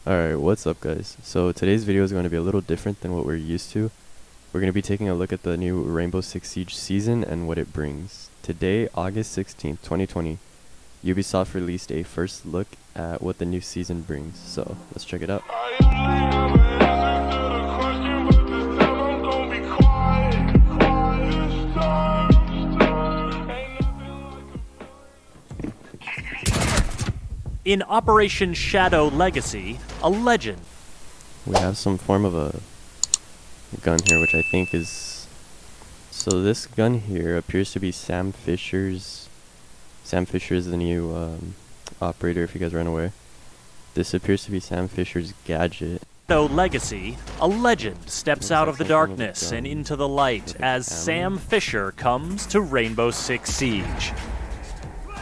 Alright, what's up guys? So today's video is going to be a little different than what we're used to. We're going to be taking a look at the new Rainbow Six Siege season and what it brings. Today, August 16th, 2020, Ubisoft released a first look at what the new season brings. So let's check it out. In Operation Shadow Legacy, a legend. We have some form of a gun here, which I think is... So this gun here appears to be Sam Fisher's... Sam Fisher is the new operator, if you guys aren't aware. This appears to be Sam Fisher's gadget. Shadow Legacy, a legend steps out of the darkness and into the light as Sam Fisher comes to Rainbow Six Siege.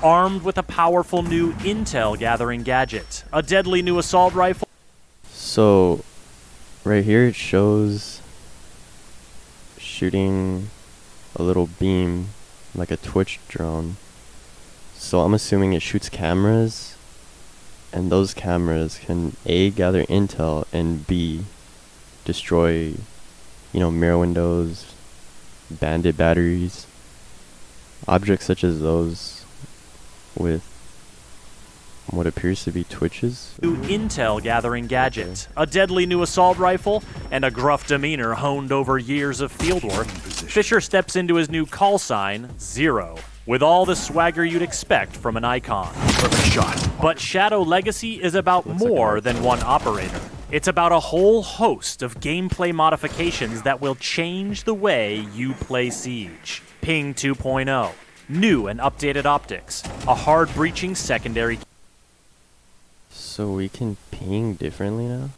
Armed with a powerful new intel gathering gadget, a deadly new assault rifle. So, right here it shows shooting a little beam like a Twitch drone. So I'm assuming it shoots cameras, and those cameras can A, gather intel, and B, destroy, mirror windows, bandit batteries, objects such as those with what appears to be Twitches. New intel gathering gadget, a deadly new assault rifle, and a gruff demeanor honed over years of fieldwork. Fisher steps into his new call sign, Zero, with all the swagger you'd expect from an icon. Perfect shot. But Shadow Legacy is about more than one operator. It's about a whole host of gameplay modifications that will change the way you play Siege. Ping 2.0. New and updated optics, a hard breaching secondary. So we can ping differently now?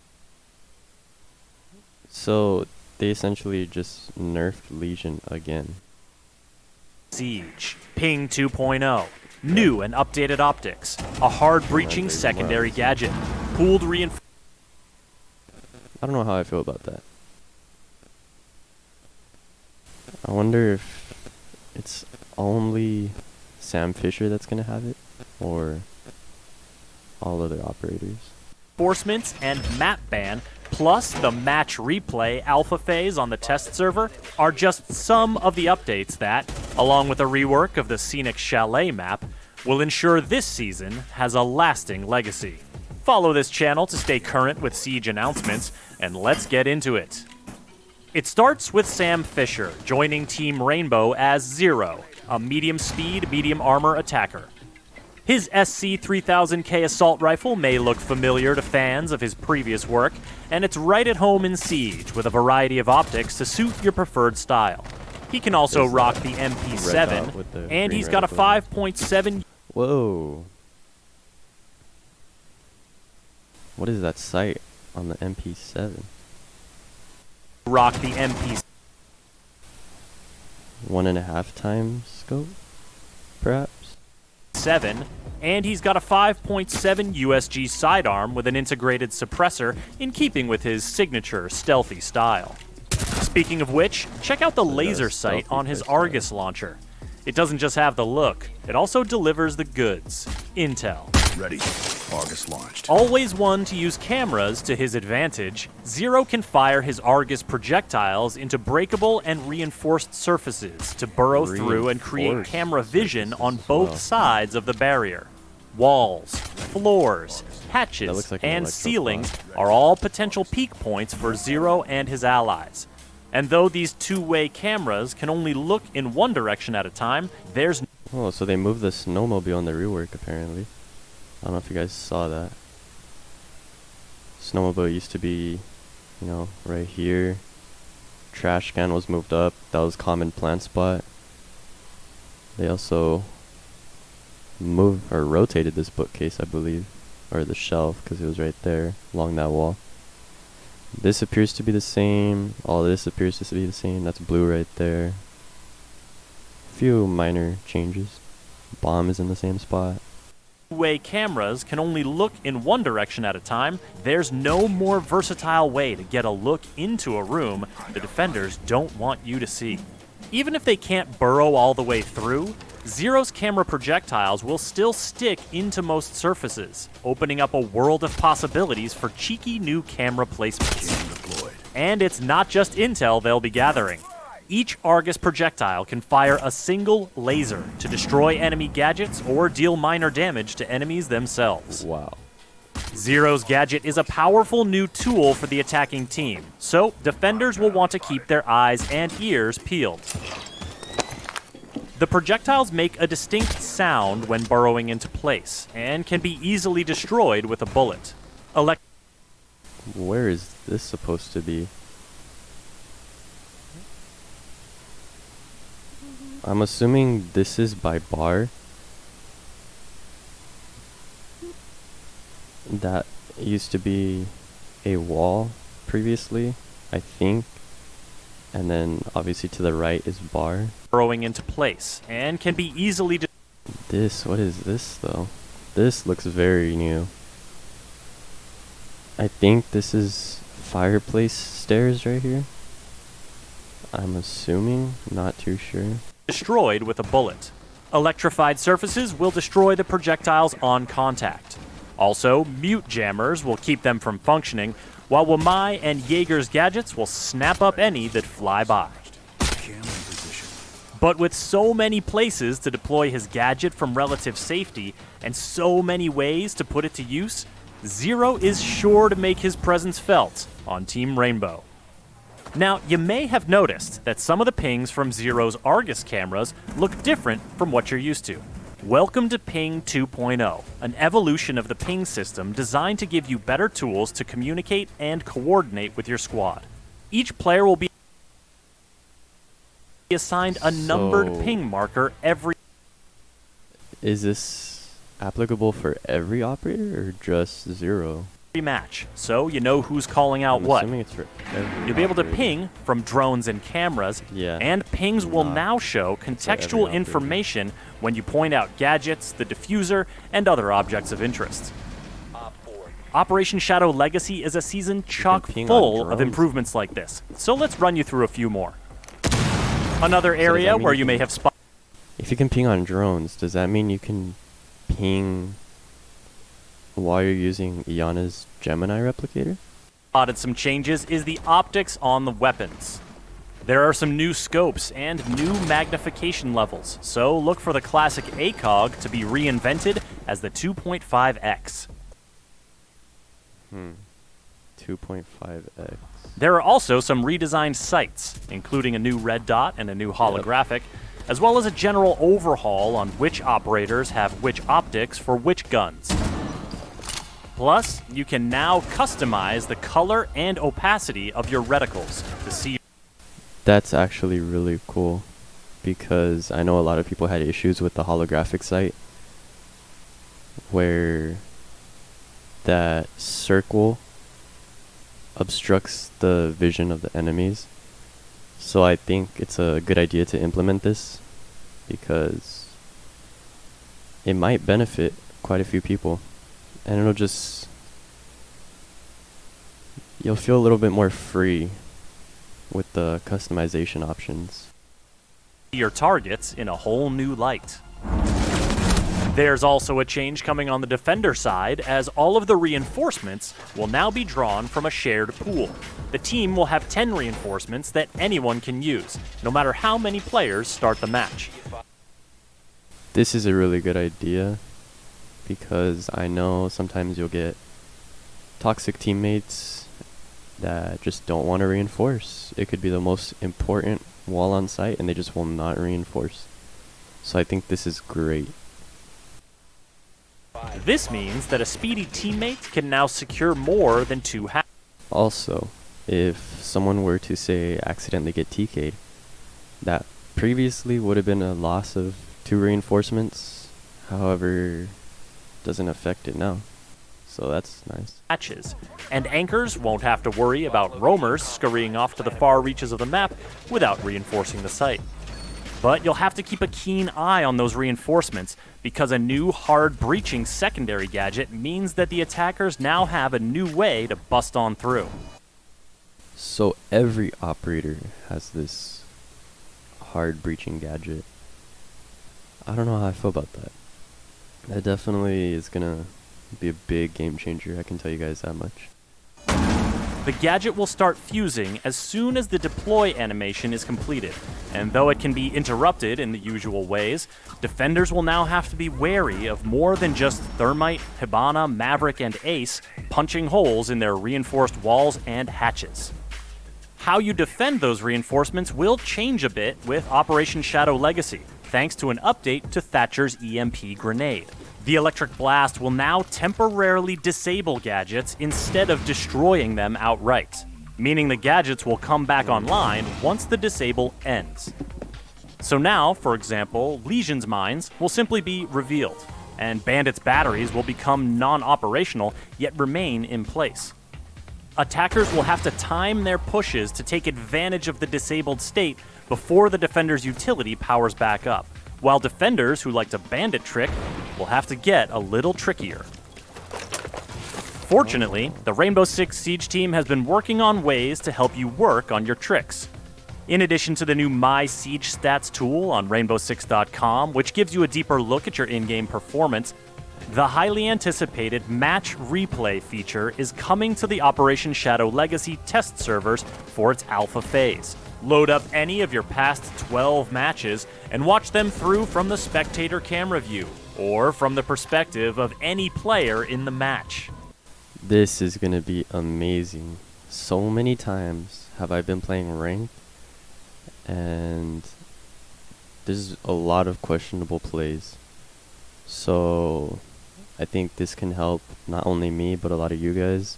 So they essentially just nerfed Legion again. Siege. Ping 2.0. New and updated optics, a hard breaching secondary gadget. Pooled reinforcement. I don't know how I feel about that. I wonder if it's only Sam Fisher that's gonna have it, or all other operators. Reinforcements and map ban, plus the match replay alpha phase on the test server, are just some of the updates that, along with a rework of the scenic chalet map, will ensure this season has a lasting legacy. Follow this channel to stay current with Siege announcements, and let's get into it. It starts with Sam Fisher joining Team Rainbow as Zero, a medium-speed, medium-armor attacker. His SC-3000K assault rifle may look familiar to fans of his previous work, and it's right at home in Siege with a variety of optics to suit your preferred style. He can also rock the MP7, and he's got a 5.7... Whoa. What is that sight on the MP7? Rock the MP7. 1.5 times scope, perhaps? 7, and he's got a 5.7 USG sidearm with an integrated suppressor in keeping with his signature stealthy style. Speaking of which, check out the laser sight on his Argus launcher. It doesn't just have the look, it also delivers the goods. Intel. Ready. Argus launched. Always one to use cameras to his advantage, Zero can fire his Argus projectiles into breakable and reinforced surfaces to burrow through and create camera vision on both sides of the barrier. Walls, floors, hatches, and ceilings are all potential peak points for Zero and his allies. And though these two-way cameras can only look in one direction at a time, there's... Oh, so they moved the snowmobile on the rework, apparently. I don't know if you guys saw that. Snowmobile used to be, right here. Trash can was moved up. That was common plant spot. They also moved or rotated this bookcase, I believe, or the shelf, because it was right there along that wall. This appears to be the same. All this appears to be the same. That's blue right there. Few minor changes. Bomb is in the same spot. Two-way cameras can only look in one direction at a time. There's no more versatile way to get a look into a room the defenders don't want you to see. Even if they can't burrow all the way through, Zero's camera projectiles will still stick into most surfaces, opening up a world of possibilities for cheeky new camera placements. Cam deployed. And it's not just intel they'll be gathering. Each Argus projectile can fire a single laser to destroy enemy gadgets or deal minor damage to enemies themselves. Wow. Zero's gadget is a powerful new tool for the attacking team, so defenders will want to keep their eyes and ears peeled. The projectiles make a distinct sound when burrowing into place, and can be easily destroyed with a bullet. Where is this supposed to be? I'm assuming this is by bar. That used to be a wall previously, I think. And then obviously to the right is bar. Burrowing into place, and can be easily What is this though? This looks very new. I think this is fireplace stairs right here. I'm assuming, not too sure. destroyed with a bullet. Electrified surfaces will destroy the projectiles on contact. Also, mute jammers will keep them from functioning, while Wamai and Jaeger's gadgets will snap up any that fly by. Cam in position. But with so many places to deploy his gadget from relative safety, and so many ways to put it to use, Zero is sure to make his presence felt on Team Rainbow. Now, you may have noticed that some of the pings from Zero's Argus cameras look different from what you're used to. Welcome to Ping 2.0, an evolution of the ping system designed to give you better tools to communicate and coordinate with your squad. Each player will be assigned a numbered So- ping marker every Is this applicable for every operator or just Zero? match, so you know who's calling out I'm what. assuming it's for every You'll be able to operator. ping from drones and cameras, Yeah. and pings will Not now show every contextual operator. information when you point out gadgets, the diffuser, and other objects of interest. Operation Shadow Legacy is a season chock ping on full of drones. improvements like this, so let's run you through a few more. Another area mean where you you may can- have spotted If you can ping on drones, does that mean you can ping while you're using Iana's Gemini replicator? some changes is the optics on the weapons. There are some new scopes and new magnification levels, so look for the classic ACOG to be reinvented as the 2.5x. 2.5x. There are also some redesigned sights, including a new red dot and a new holographic, as well as a general overhaul on which operators have which optics for which guns. Plus, you can now customize the color and opacity of your reticles to see. That's actually really cool because I know a lot of people had issues with the holographic sight where that circle obstructs the vision of the enemies. So I think it's a good idea to implement this because it might benefit quite a few people. And it'll just, you'll feel a little bit more free with the customization options. Your targets in a whole new light. There's also a change coming on the defender side, as all of the reinforcements will now be drawn from a shared pool. The team will have 10 reinforcements that anyone can use, no matter how many players start the match. This is a really good idea because I know sometimes you'll get toxic teammates that just don't want to reinforce. It could be the most important wall on site and they just will not reinforce. So I think this is great. This means that a speedy teammate can now secure more than 2 halves. Also, if someone were to say accidentally get TK'd, that previously would have been a loss of 2 reinforcements, however, doesn't affect it now. So that's nice. Matches, and anchors won't have to worry about roamers scurrying off to the far reaches of the map without reinforcing the site. But you'll have to keep a keen eye on those reinforcements, because a new hard breaching secondary gadget means that the attackers now have a new way to bust on through. So every operator has this hard breaching gadget. I don't know how I feel about that. That definitely is gonna be a big game changer, I can tell you guys that much. The gadget will start fusing as soon as the deploy animation is completed, and though it can be interrupted in the usual ways, defenders will now have to be wary of more than just Thermite, Hibana, Maverick, and Ace punching holes in their reinforced walls and hatches. How you defend those reinforcements will change a bit with Operation Shadow Legacy, thanks to an update to Thatcher's EMP grenade. The Electric Blast will now temporarily disable gadgets instead of destroying them outright, meaning the gadgets will come back online once the disable ends. So now, for example, Legion's mines will simply be revealed, and Bandit's batteries will become non-operational yet remain in place. Attackers will have to time their pushes to take advantage of the disabled state before the defender's utility powers back up, while defenders who like to bandit trick will have to get a little trickier. Fortunately, the Rainbow Six Siege team has been working on ways to help you work on your tricks. In addition to the new My Siege Stats tool on rainbow6.com, which gives you a deeper look at your in-game performance, the highly anticipated Match Replay feature is coming to the Operation Shadow Legacy test servers for its alpha phase. Load up any of your past 12 matches and watch them through from the spectator camera view, or from the perspective of any player in the match. This is gonna be amazing. So many times have I been playing ranked, and there's a lot of questionable plays. So I think this can help not only me, but a lot of you guys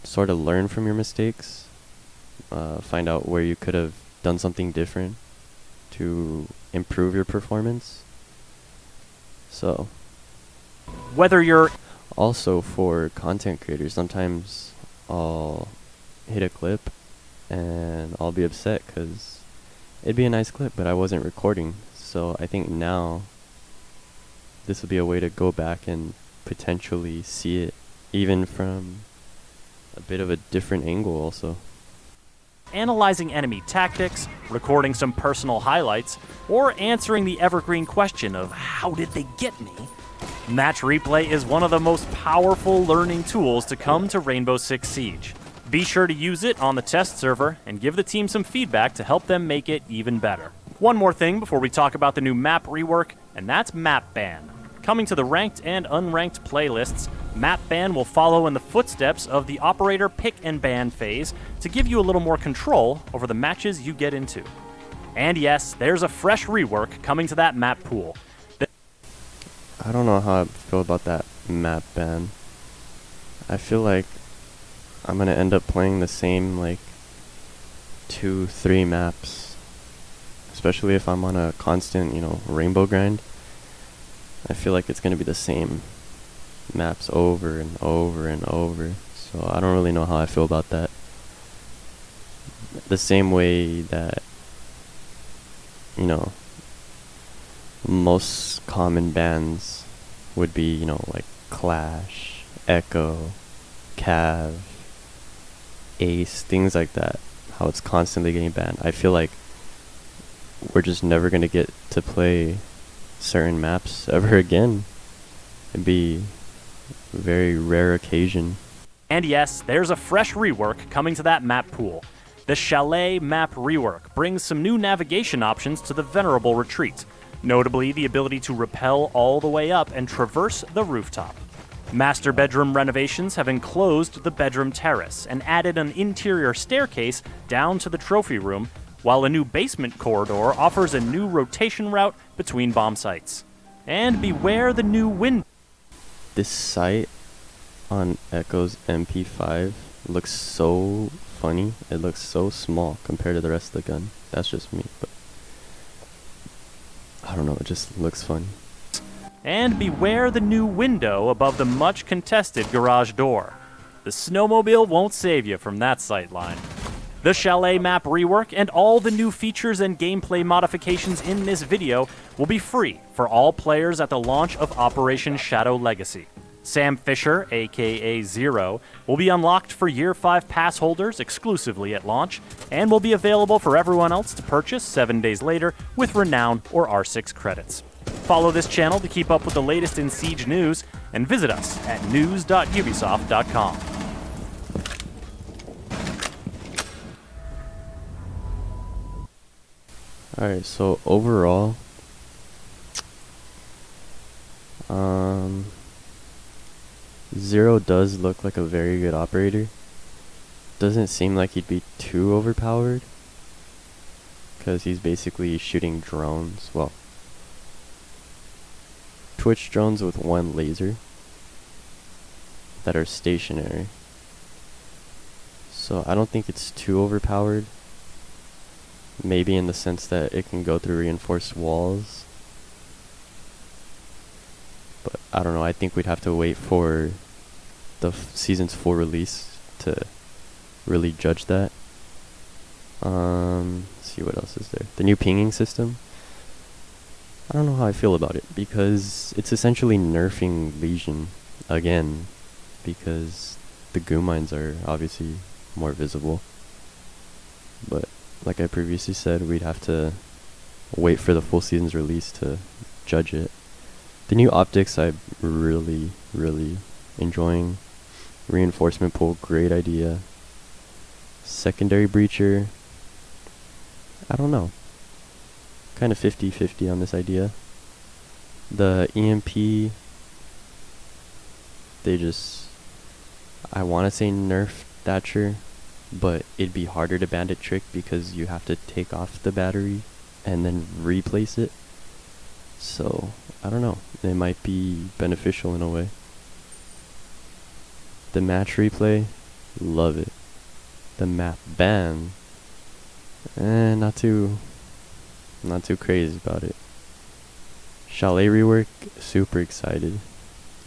sort of learn from your mistakes. Find out where you could have done something different to improve your performance. So, Whether you're also for content creators, sometimes I'll hit a clip and I'll be upset because it'd be a nice clip, but I wasn't recording. So I think now this will be a way to go back and potentially see it even from a bit of a different angle also. analyzing enemy tactics, recording some personal highlights, or answering the evergreen question of how did they get me? Match Replay is one of the most powerful learning tools to come to Rainbow Six Siege. Be sure to use it on the test server and give the team some feedback to help them make it even better. One more thing before we talk about the new map rework, and that's Map Ban. Coming to the ranked and unranked playlists, Map Ban will follow in the footsteps of the operator pick and ban phase to give you a little more control over the matches you get into. And yes, there's a fresh rework coming to that map pool. I don't know how I feel about that map ban. I feel like I'm gonna end up playing the same 2-3 maps, especially if I'm on a constant, rainbow grind. I feel like it's gonna be the same maps over and over and over. So I don't really know how I feel about that. The same way that, most common bans would be, Clash, Echo, Cav, Ace, things like that. How it's constantly getting banned. I feel like we're just never gonna get to play certain maps ever again. It'd be a very rare occasion. And yes, there's a fresh rework coming to that map pool. The Chalet map rework brings some new navigation options to the Venerable Retreat, notably the ability to rappel all the way up and traverse the rooftop. Master bedroom renovations have enclosed the bedroom terrace and added an interior staircase down to the trophy room, while a new basement corridor offers a new rotation route between bomb sites. And beware the new window. This sight on Echo's MP5 looks so funny. It looks so small compared to the rest of the gun. That's just me, but I don't know, it just looks funny. And beware the new window above the much contested garage door. The snowmobile won't save you from that sightline. The Chalet map rework and all the new features and gameplay modifications in this video will be free for all players at the launch of Operation Shadow Legacy. Sam Fisher, aka Zero, will be unlocked for Year 5 pass holders exclusively at launch, and will be available for everyone else to purchase 7 days later with Renown or R6 credits. Follow this channel to keep up with the latest in Siege news, and visit us at news.ubisoft.com. Alright, so overall, Zero does look like a very good operator. Doesn't seem like he'd be too overpowered, because he's basically shooting drones, well, Twitch drones with one laser that are stationary. So I don't think it's too overpowered. Maybe in the sense that it can go through reinforced walls. But I don't know, I think we'd have to wait for the season's full release to really judge that. Let's see what else is there. The new pinging system. I don't know how I feel about it, because it's essentially nerfing Legion again, because the goo mines are obviously more visible. But like I previously said, we'd have to wait for the full season's release to judge it. The new optics I'm really enjoying. Reinforcement pool, great idea. Secondary breacher, I don't know. Kind of 50-50 on this idea. The EMP, I want to say nerf Thatcher, but it'd be harder to bandit trick because you have to take off the battery and then replace it. So, I don't know. It might be beneficial in a way. The match replay, love it. The map ban, not too crazy about it. Chalet rework, super excited.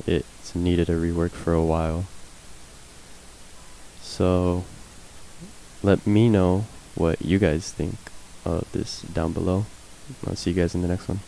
It's needed a rework for a while. So, let me know what you guys think of this down below. I'll see you guys in the next one.